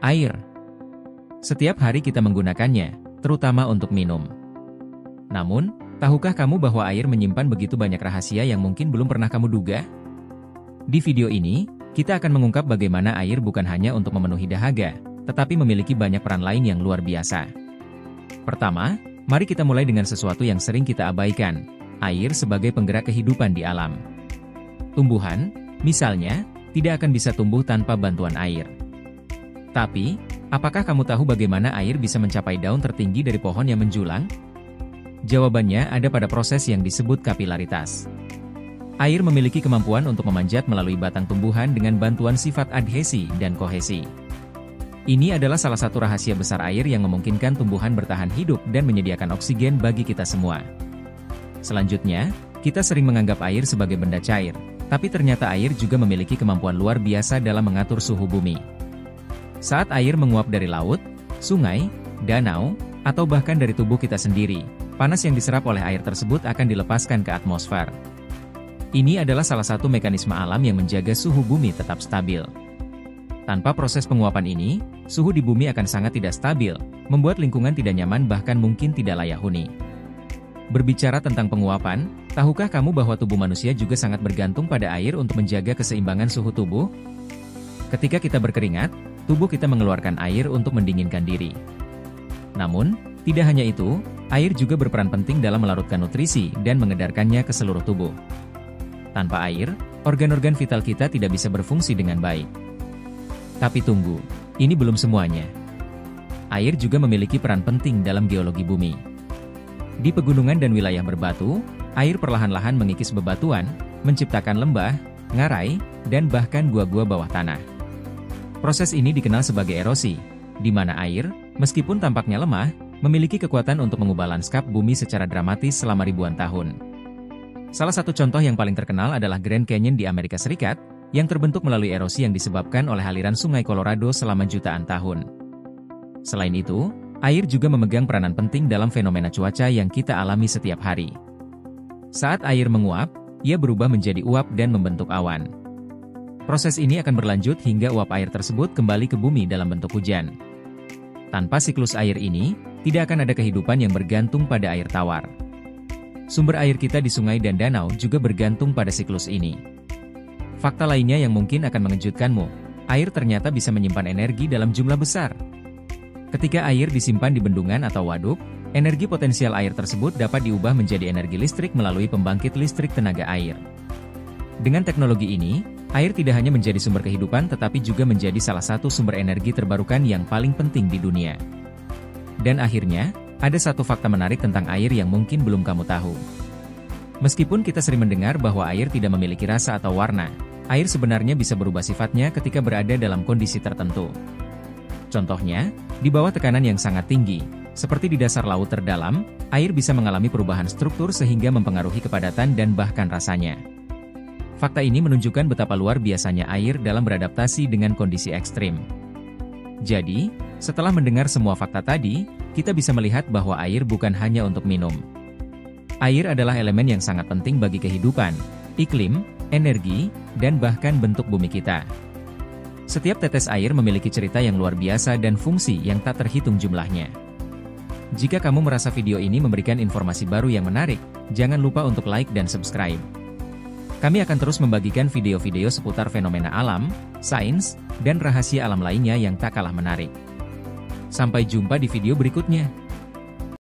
Air. Setiap hari kita menggunakannya, terutama untuk minum. Namun, tahukah kamu bahwa air menyimpan begitu banyak rahasia yang mungkin belum pernah kamu duga? Di video ini, kita akan mengungkap bagaimana air bukan hanya untuk memenuhi dahaga, tetapi memiliki banyak peran lain yang luar biasa. Pertama, mari kita mulai dengan sesuatu yang sering kita abaikan, air sebagai penggerak kehidupan di alam. Tumbuhan, misalnya, tidak akan bisa tumbuh tanpa bantuan air. Tapi, apakah kamu tahu bagaimana air bisa mencapai daun tertinggi dari pohon yang menjulang? Jawabannya ada pada proses yang disebut kapilaritas. Air memiliki kemampuan untuk memanjat melalui batang tumbuhan dengan bantuan sifat adhesi dan kohesi. Ini adalah salah satu rahasia besar air yang memungkinkan tumbuhan bertahan hidup dan menyediakan oksigen bagi kita semua. Selanjutnya, kita sering menganggap air sebagai benda cair, tapi ternyata air juga memiliki kemampuan luar biasa dalam mengatur suhu bumi. Saat air menguap dari laut, sungai, danau, atau bahkan dari tubuh kita sendiri, panas yang diserap oleh air tersebut akan dilepaskan ke atmosfer. Ini adalah salah satu mekanisme alam yang menjaga suhu bumi tetap stabil. Tanpa proses penguapan ini, suhu di bumi akan sangat tidak stabil, membuat lingkungan tidak nyaman bahkan mungkin tidak layak huni. Berbicara tentang penguapan, tahukah kamu bahwa tubuh manusia juga sangat bergantung pada air untuk menjaga keseimbangan suhu tubuh? Ketika kita berkeringat, tubuh kita mengeluarkan air untuk mendinginkan diri. Namun, tidak hanya itu, air juga berperan penting dalam melarutkan nutrisi dan mengedarkannya ke seluruh tubuh. Tanpa air, organ-organ vital kita tidak bisa berfungsi dengan baik. Tapi tunggu, ini belum semuanya. Air juga memiliki peran penting dalam geologi bumi. Di pegunungan dan wilayah berbatu, air perlahan-lahan mengikis bebatuan, menciptakan lembah, ngarai, dan bahkan gua-gua bawah tanah. Proses ini dikenal sebagai erosi, di mana air, meskipun tampaknya lemah, memiliki kekuatan untuk mengubah lanskap bumi secara dramatis selama ribuan tahun. Salah satu contoh yang paling terkenal adalah Grand Canyon di Amerika Serikat, yang terbentuk melalui erosi yang disebabkan oleh aliran sungai Colorado selama jutaan tahun. Selain itu, air juga memegang peranan penting dalam fenomena cuaca yang kita alami setiap hari. Saat air menguap, ia berubah menjadi uap dan membentuk awan. Proses ini akan berlanjut hingga uap air tersebut kembali ke bumi dalam bentuk hujan. Tanpa siklus air ini, tidak akan ada kehidupan yang bergantung pada air tawar. Sumber air kita di sungai dan danau juga bergantung pada siklus ini. Fakta lainnya yang mungkin akan mengejutkanmu, air ternyata bisa menyimpan energi dalam jumlah besar. Ketika air disimpan di bendungan atau waduk, energi potensial air tersebut dapat diubah menjadi energi listrik melalui pembangkit listrik tenaga air. Dengan teknologi ini, air tidak hanya menjadi sumber kehidupan tetapi juga menjadi salah satu sumber energi terbarukan yang paling penting di dunia. Dan akhirnya, ada satu fakta menarik tentang air yang mungkin belum kamu tahu. Meskipun kita sering mendengar bahwa air tidak memiliki rasa atau warna, air sebenarnya bisa berubah sifatnya ketika berada dalam kondisi tertentu. Contohnya, di bawah tekanan yang sangat tinggi, seperti di dasar laut terdalam, air bisa mengalami perubahan struktur sehingga mempengaruhi kepadatan dan bahkan rasanya. Fakta ini menunjukkan betapa luar biasanya air dalam beradaptasi dengan kondisi ekstrim. Jadi, setelah mendengar semua fakta tadi, kita bisa melihat bahwa air bukan hanya untuk minum. Air adalah elemen yang sangat penting bagi kehidupan, iklim, energi, dan bahkan bentuk bumi kita. Setiap tetes air memiliki cerita yang luar biasa dan fungsi yang tak terhitung jumlahnya. Jika kamu merasa video ini memberikan informasi baru yang menarik, jangan lupa untuk like dan subscribe. Kami akan terus membagikan video-video seputar fenomena alam, sains, dan rahasia alam lainnya yang tak kalah menarik. Sampai jumpa di video berikutnya.